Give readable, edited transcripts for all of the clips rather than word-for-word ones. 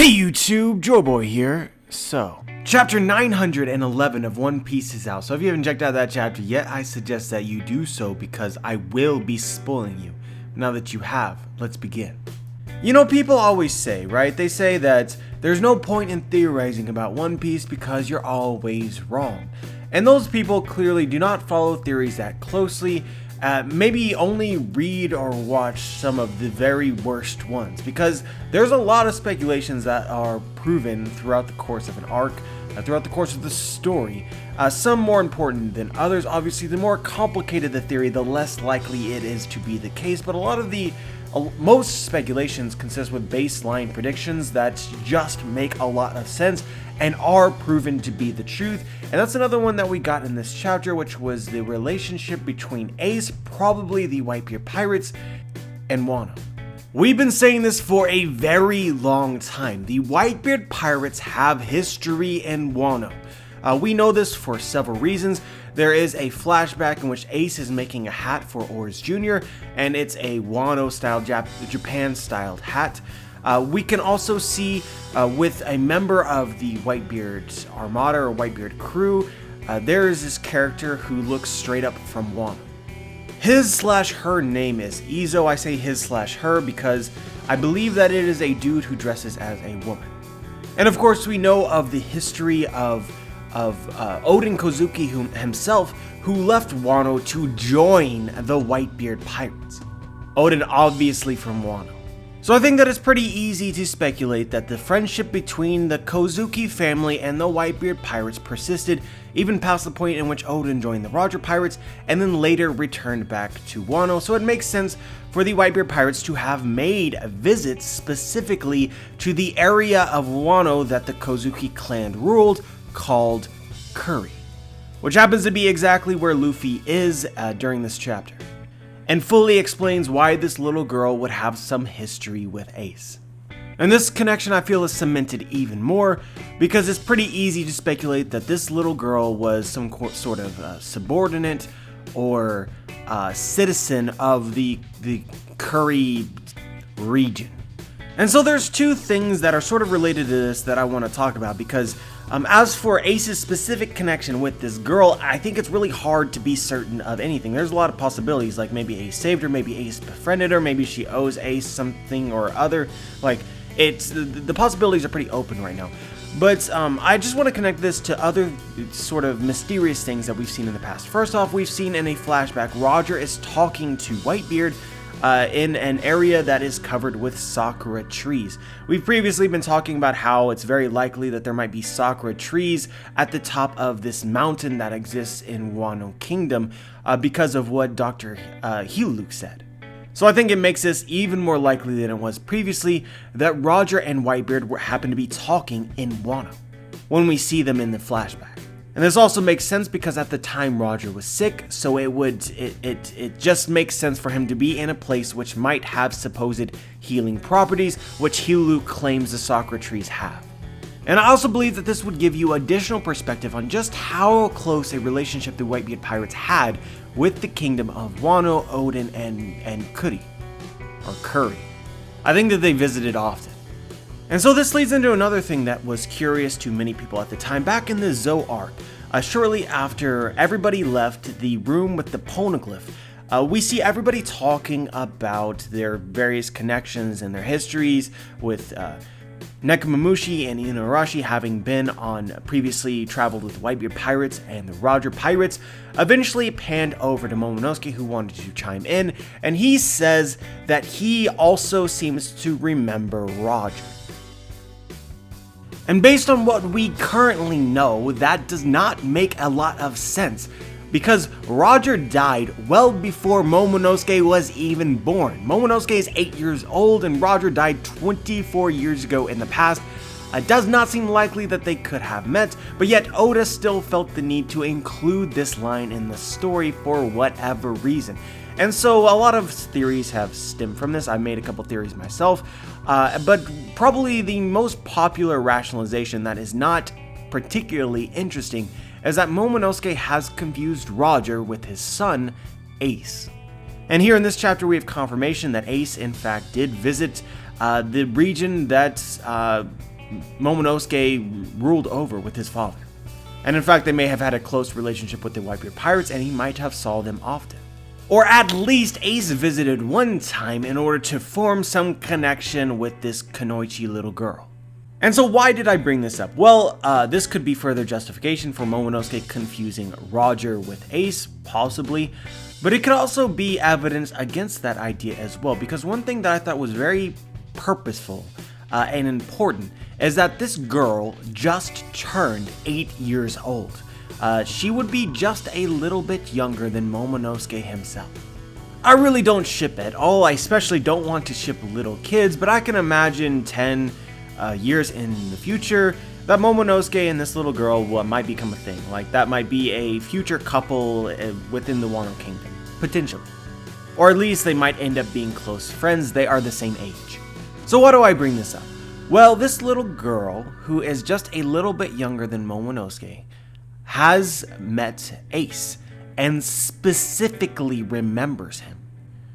Hey YouTube, Joeboy here. So, chapter 911 of One Piece is out, so if you haven't checked out that chapter yet, I suggest that you do so because I will be spoiling you. Now that you have, let's begin. You know, people always say, right? They say that there's no point in theorizing about One Piece because you're always wrong. And those people clearly do not follow theories that closely, maybe only read or watch some of the very worst ones, because there's a lot of speculations that are proven throughout the course of an arc, throughout the course of the story, some more important than others. Obviously, the more complicated the theory, the less likely it is to be the case, but most speculations consist with baseline predictions that just make a lot of sense and are proven to be the truth. And that's another one that we got in this chapter, which was the relationship between Ace, probably the Whitebeard pirates, and Wano. We've been saying this for a very long time. The Whitebeard pirates have history in Wano. We know this for several reasons. There is a flashback in which Ace is making a hat for Oars Jr., and it's a Wano-style, Japan-styled hat. We can also see with a member of the Whitebeard Armada or Whitebeard crew, there is this character who looks straight up from Wano. His/her name is Izo. I say his/her because I believe that it is a dude who dresses as a woman. And of course, we know of the history of Oden Kozuki himself, who left Wano to join the Whitebeard pirates. Oden obviously from Wano. So I think that it's pretty easy to speculate that the friendship between the Kozuki family and the Whitebeard pirates persisted even past the point in which Oden joined the Roger pirates and then later returned back to Wano. So it makes sense for the Whitebeard pirates to have made visits specifically to the area of Wano that the Kozuki clan ruled, called Curry, which happens to be exactly where Luffy is during this chapter, and fully explains why this little girl would have some history with Ace. And this connection, I feel, is cemented even more because it's pretty easy to speculate that this little girl was some sort of subordinate or citizen of the Curry region. And so there's two things that are sort of related to this that I want to talk about, because as for Ace's specific connection with this girl, I think it's really hard to be certain of anything. There's a lot of possibilities, like maybe Ace saved her, maybe Ace befriended her, maybe she owes Ace something or other. Like, the possibilities are pretty open right now. But I just want to connect this to other sort of mysterious things that we've seen in the past. First off, we've seen in a flashback, Roger is talking to Whitebeard in an area that is covered with sakura trees. We've previously been talking about how it's very likely that there might be sakura trees at the top of this mountain that exists in Wano Kingdom because of what Dr. Hiluk said. So I think it makes this even more likely than it was previously that Roger and Whitebeard happen to be talking in Wano when we see them in the flashback. And this also makes sense because at the time Roger was sick, so it just makes sense for him to be in a place which might have supposed healing properties, which Hiluk claims the sakura trees have. And I also believe that this would give you additional perspective on just how close a relationship the Whitebeard pirates had with the kingdom of Wano, Oden, and Curry. I think that they visited often. And so this leads into another thing that was curious to many people at the time. Back in the Zou arc, shortly after everybody left the room with the poneglyph, we see everybody talking about their various connections and their histories with Nekomamushi and Inuarashi having been on previously traveled with Whitebeard pirates and the Roger pirates. Eventually panned over to Momonosuke, who wanted to chime in, and he says that he also seems to remember Roger. And based on what we currently know, that does not make a lot of sense, because Roger died well before Momonosuke was even born. Momonosuke is 8 years old and Roger died 24 years ago in the past. It does not seem likely that they could have met, but yet Oda still felt the need to include this line in the story for whatever reason. And so a lot of theories have stemmed from this. I made a couple theories myself, but probably the most popular rationalization that is not particularly interesting is that Momonosuke has confused Roger with his son, Ace. And here in this chapter we have confirmation that Ace in fact did visit the region that Momonosuke ruled over with his father. And in fact, they may have had a close relationship with the Whitebeard pirates, and he might have saw them often. Or at least Ace visited one time in order to form some connection with this Kunoichi little girl. And so why did I bring this up? Well, this could be further justification for Momonosuke confusing Roger with Ace, possibly, but it could also be evidence against that idea as well, because one thing that I thought was very purposeful and important is that this girl just turned 8 years old. She would be just a little bit younger than Momonosuke himself. I really don't ship at all. I especially don't want to ship little kids, but I can imagine 10 years in the future that Momonosuke and this little girl might become a thing. Like, that might be a future couple within the Wano Kingdom, potentially. Or at least they might end up being close friends. They are the same age. So why do I bring this up? Well, this little girl, who is just a little bit younger than Momonosuke, has met Ace and specifically remembers him.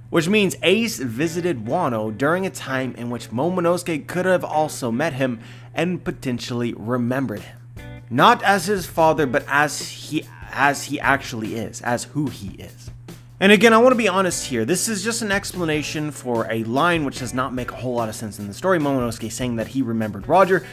Which means Ace visited Wano during a time in which Momonosuke could have also met him and potentially remembered him. Not as his father, but as he actually is, as who he is. And again, I want to be honest here, this is just an explanation for a line which does not make a whole lot of sense in the story, Momonosuke saying that he remembered Roger,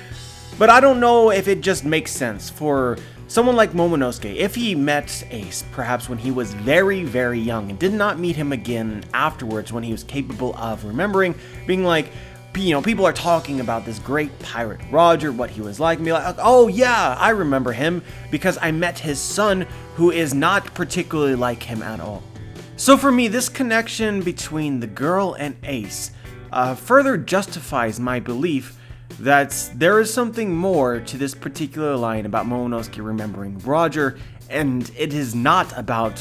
but I don't know if it just makes sense for someone like Momonosuke, if he met Ace, perhaps when he was very, very young, and did not meet him again afterwards when he was capable of remembering, being like, people are talking about this great pirate Roger, what he was like, and be like, oh yeah, I remember him because I met his son, who is not particularly like him at all. So for me, this connection between the girl and Ace further justifies my belief that there is something more to this particular line about Momonosuke remembering Roger, and it is not about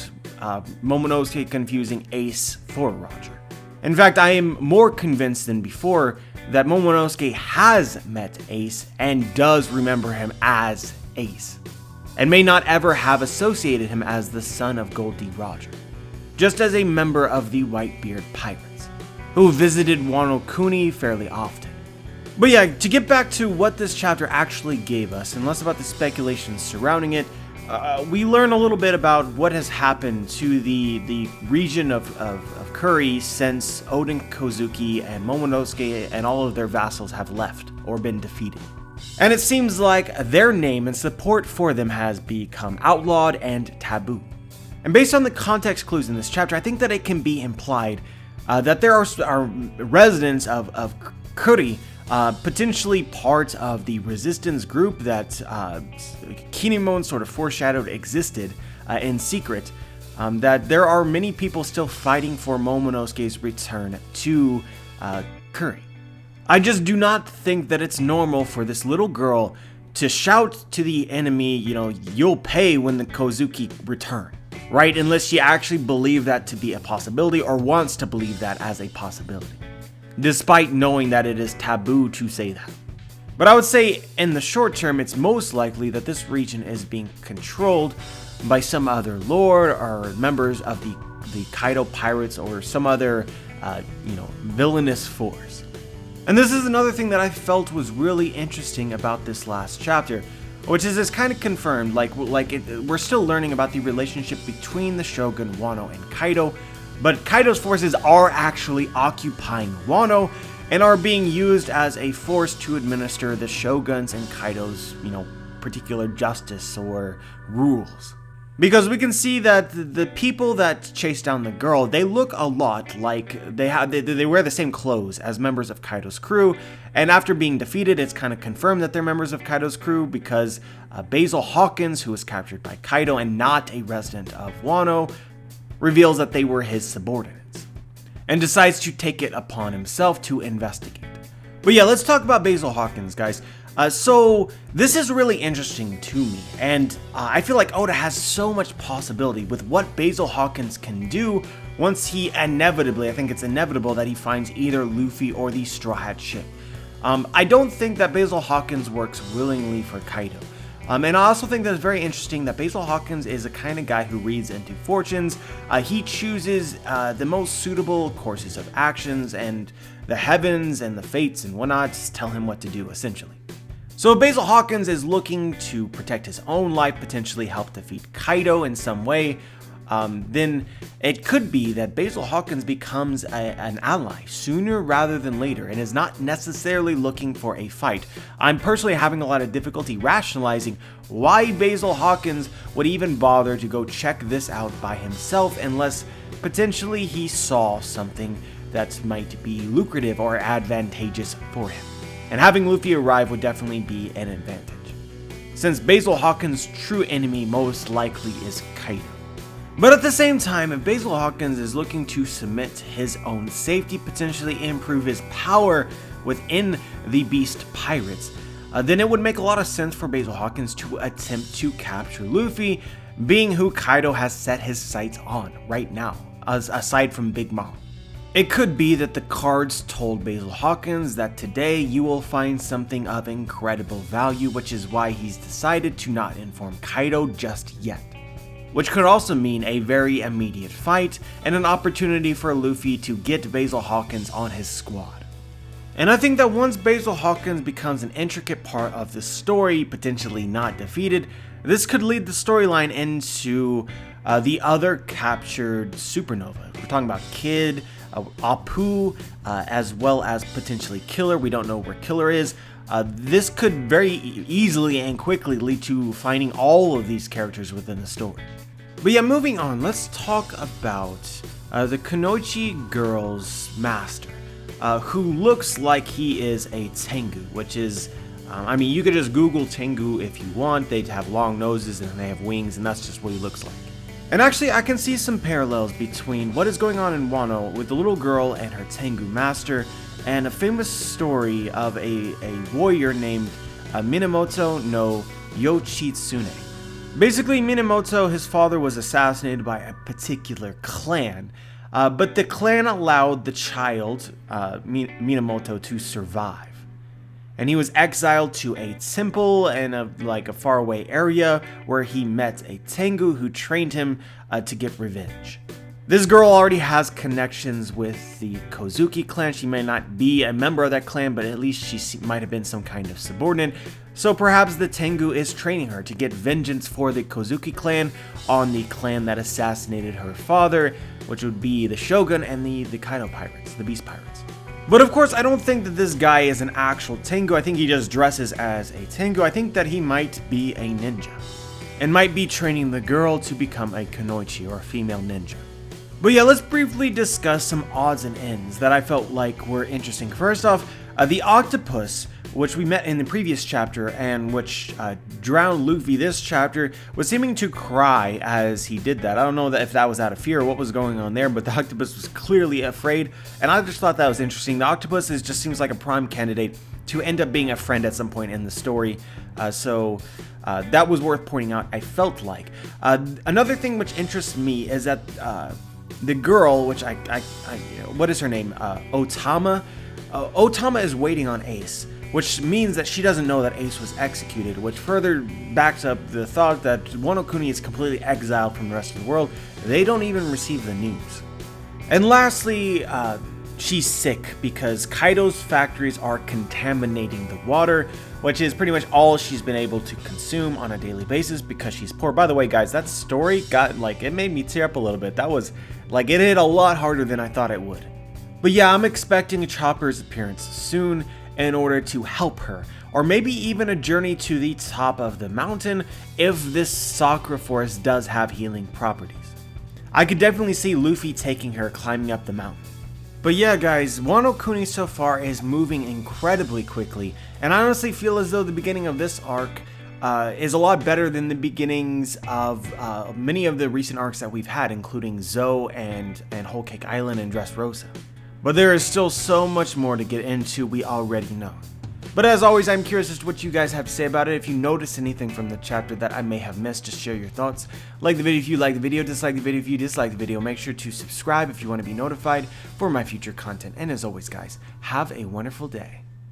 Momonosuke confusing Ace for Roger. In fact, I am more convinced than before that Momonosuke has met Ace and does remember him as Ace, and may not ever have associated him as the son of Goldie Roger, just as a member of the Whitebeard pirates, who visited Wano Kuni fairly often. But yeah, to get back to what this chapter actually gave us, and less about the speculations surrounding it, we learn a little bit about what has happened to the region of Kuri since Oden Kozuki and Momonosuke and all of their vassals have left or been defeated. And it seems like their name and support for them has become outlawed and taboo. And based on the context clues in this chapter, I think that it can be implied that there are residents of Kuri, potentially part of the resistance group that Kinemon sort of foreshadowed existed in secret, that there are many people still fighting for Momonosuke's return to Kuri. I just do not think that it's normal for this little girl to shout to the enemy, you'll pay when the Kozuki return, right? Unless she actually believed that to be a possibility or wants to believe that as a possibility, despite knowing that it is taboo to say that. But I would say in the short term, it's most likely that this region is being controlled by some other lord or members of the Kaito pirates or some other, villainous force. And this is another thing that I felt was really interesting about this last chapter, which is it's kind of confirmed, we're still learning about the relationship between the Shogun Wano and Kaito, but Kaito's forces are actually occupying Wano and are being used as a force to administer the Shogun's and Kaito's, particular justice or rules. Because we can see that the people that chase down the girl, they look a lot like they wear the same clothes as members of Kaito's crew, and after being defeated, it's kind of confirmed that they're members of Kaito's crew because Basil Hawkins, who was captured by Kaito and not a resident of Wano, reveals that they were his subordinates, and decides to take it upon himself to investigate. But yeah, let's talk about Basil Hawkins, guys. So this is really interesting to me, and I feel like Oda has so much possibility with what Basil Hawkins can do once he inevitably, I think it's inevitable that he finds either Luffy or the Straw Hat ship. I don't think that Basil Hawkins works willingly for Kaito. And I also think that it's very interesting that Basil Hawkins is a kind of guy who reads into fortunes. He chooses the most suitable courses of actions, and the heavens and the fates and whatnot tell him what to do, essentially. So if Basil Hawkins is looking to protect his own life, potentially help defeat Kaito in some way, then it could be that Basil Hawkins becomes an ally sooner rather than later and is not necessarily looking for a fight. I'm personally having a lot of difficulty rationalizing why Basil Hawkins would even bother to go check this out by himself unless potentially he saw something that might be lucrative or advantageous for him. And having Luffy arrive would definitely be an advantage, since Basil Hawkins' true enemy most likely is Kaito. But at the same time, if Basil Hawkins is looking to submit his own safety, potentially improve his power within the Beast Pirates, then it would make a lot of sense for Basil Hawkins to attempt to capture Luffy, being who Kaito has set his sights on right now, aside from Big Mom. It could be that the cards told Basil Hawkins that today you will find something of incredible value, which is why he's decided to not inform Kaito just yet. Which could also mean a very immediate fight and an opportunity for Luffy to get Basil Hawkins on his squad. And I think that once Basil Hawkins becomes an intricate part of the story, potentially not defeated, this could lead the storyline into the other captured supernova. We're talking about Kid, Apu, as well as potentially Killer. We don't know where Killer is. This could very easily and quickly lead to finding all of these characters within the story. But yeah, moving on, let's talk about the Kunoichi girl's master, who looks like he is a Tengu, which is, I mean, you could just Google Tengu if you want. They have long noses and they have wings, and that's just what he looks like. And actually, I can see some parallels between what is going on in Wano with the little girl and her Tengu master, and a famous story of a warrior named Minamoto no Yoshitsune. Basically, Minamoto, his father, was assassinated by a particular clan, but the clan allowed the child, Minamoto, to survive. And he was exiled to a temple in a faraway area where he met a Tengu who trained him to get revenge. This girl already has connections with the Kozuki clan. She may not be a member of that clan, but at least she might have been some kind of subordinate. So perhaps the Tengu is training her to get vengeance for the Kozuki clan on the clan that assassinated her father, which would be the Shogun and the Kaito Pirates, the Beast Pirates. But of course, I don't think that this guy is an actual Tengu. I think he just dresses as a Tengu. I think that he might be a ninja, and might be training the girl to become a Kunoichi, or a female ninja. But yeah, let's briefly discuss some odds and ends that I felt like were interesting. First off, the octopus, which we met in the previous chapter and which drowned Luffy this chapter, was seeming to cry as he did that. I don't know if that was out of fear or what was going on there, but the octopus was clearly afraid, and I just thought that was interesting. The octopus just seems like a prime candidate to end up being a friend at some point in the story, so that was worth pointing out, I felt like. Another thing which interests me is that the girl, which what is her name? Otama? Otama is waiting on Ace, which means that she doesn't know that Ace was executed, which further backs up the thought that Wano Kuni is completely exiled from the rest of the world. They don't even receive the news. And lastly, she's sick because Kaito's factories are contaminating the water, which is pretty much all she's been able to consume on a daily basis because she's poor. By the way, guys, that story it made me tear up a little bit. That was, it hit a lot harder than I thought it would. But yeah, I'm expecting Chopper's appearance soon in order to help her, or maybe even a journey to the top of the mountain if this Sakura forest does have healing properties. I could definitely see Luffy taking her climbing up the mountain. But yeah, guys, Wano Kuni so far is moving incredibly quickly, and I honestly feel as though the beginning of this arc is a lot better than the beginnings of many of the recent arcs that we've had, including Zou and Whole Cake Island and Dressrosa. But there is still so much more to get into, we already know. But as always, I'm curious as to what you guys have to say about it. If you noticed anything from the chapter that I may have missed, just share your thoughts. Like the video if you like the video, dislike the video if you dislike the video. Make sure to subscribe if you want to be notified for my future content. And as always, guys, have a wonderful day.